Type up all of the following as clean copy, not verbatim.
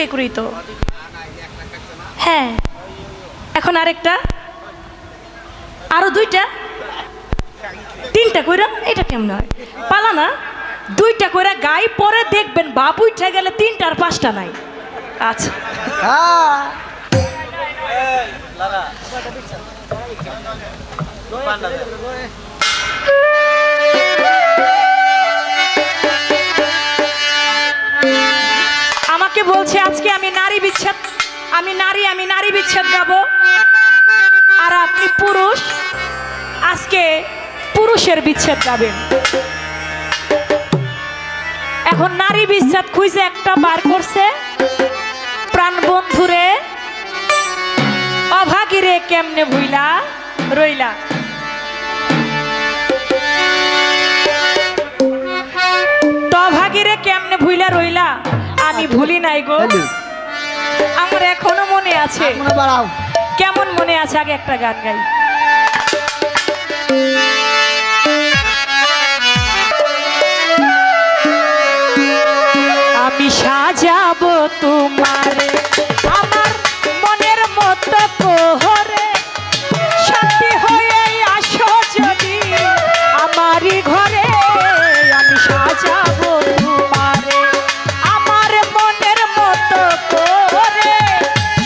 দুইটাই করি তো। হ্যাঁ এখন আরেকটা, আরো দুইটা, তিনটা কইরা। এটা কেমন হয়? পালা না, দুইটা কইরা গাই, পরে দেখবেন বাপ উঠে গেলে তিনটা আর পাঁচটা নাই। আচ্ছা আমাকে বলছে আজকে আমি নারী বিচ্ছেদ, আমি নারী বিচ্ছেদ গাবো, আর আপনি পুরুষ, আজকে পুরুষের বিচ্ছেদ গাবেন। এখন নারী বিচ্ছেদ খুঁজে একটা বার করছে, প্রাণ বন্ধুরে অভাগীরে কেমনে ভুইলা রইলা। তো অভাগীরে কেমনে ভুইলা রইলা, আমি ভুলি নাই গো, আমার এখনো মনে আছে। কেমন মনে আছে? আগে একটা গান গাই। আমি সাজাবো তোমারে আমার মনের মতো কোহরে, শান্তি হয়ে আসো যদি আমারই ঘরে। আমি সাজাবো তোমারে আমার মনের মতো করে,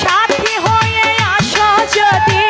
সাথী হয়ে আসো যদি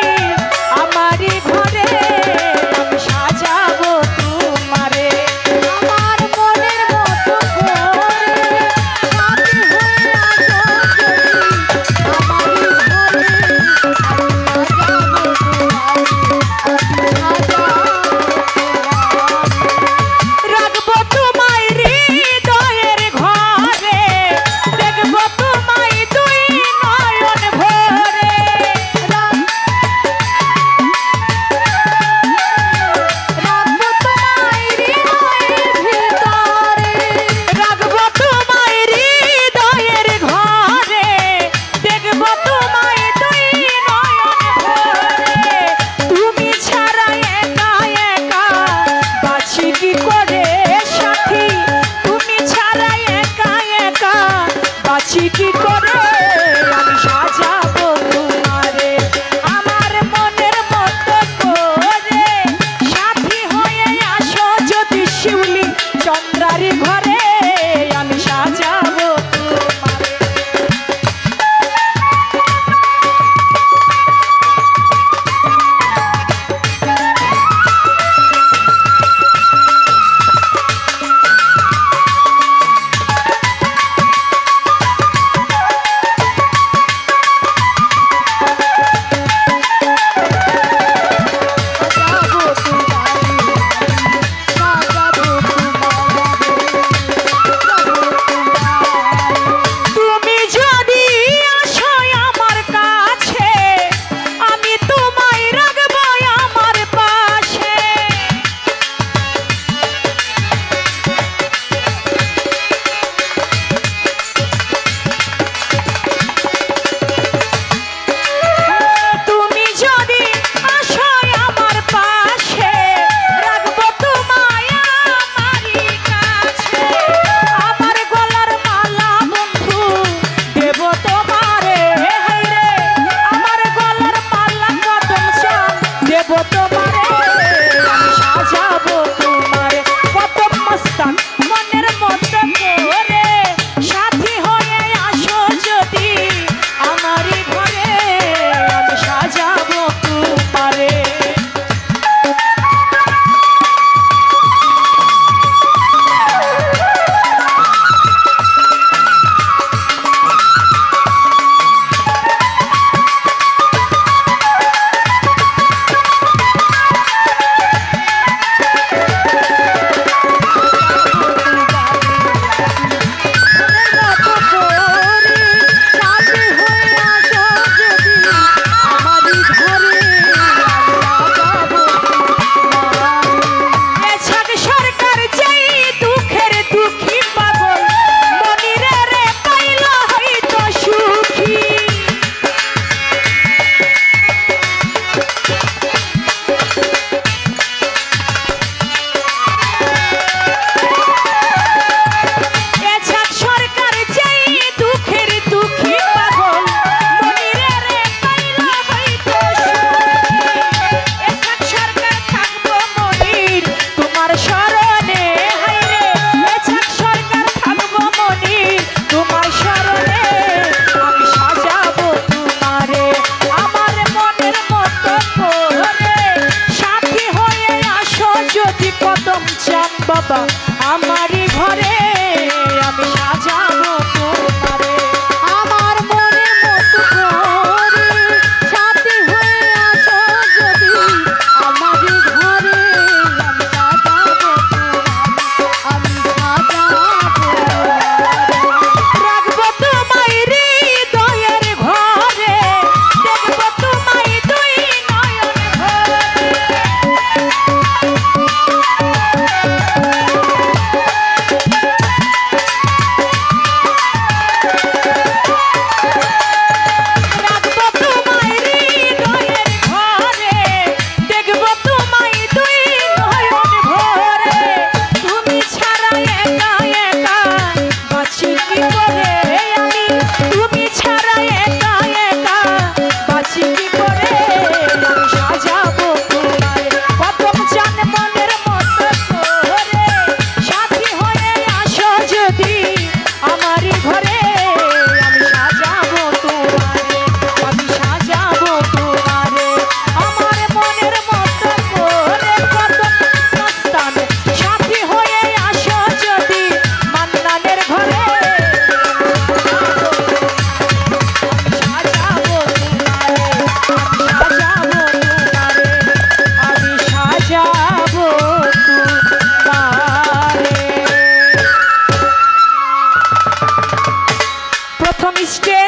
বাবা আমারই ঘরে আমি সাজাবো তোমারে। আমার মনের মতো করে সাথী হয়ে আছো যদি আমারই ঘরে আমি সাজাবো আমি সাজাবো রাখবো তোমায় হৃদয়ের ঘরে, দেখবো তোমায় দুই নয়ন ভরে। রাখবো তোমায় হৃদয়ের ঘরে, দেখবো তোমায় দুই নয়ন ভরে। তুমি ছাড়া একা একা বাঁচি কি করে আমি, তুমি ছাড়া একা একা বাঁচি কি করে। আমি সাজাবো তোমায় প্রথম জান মনের মতো করে, সাথী হয়ে আসো যদি আমারই ঘরে। আমি সাজাবো তোমারে, আমি সাজাবো তোমারে আমার মনের মতো করে। প্রথম মস্তান সাথী হয়ে আসো যদি মান্নানের ঘরে। সাজাবো তোমারে, আমি সাজাবো তোমারে। প্রথম স্টেজ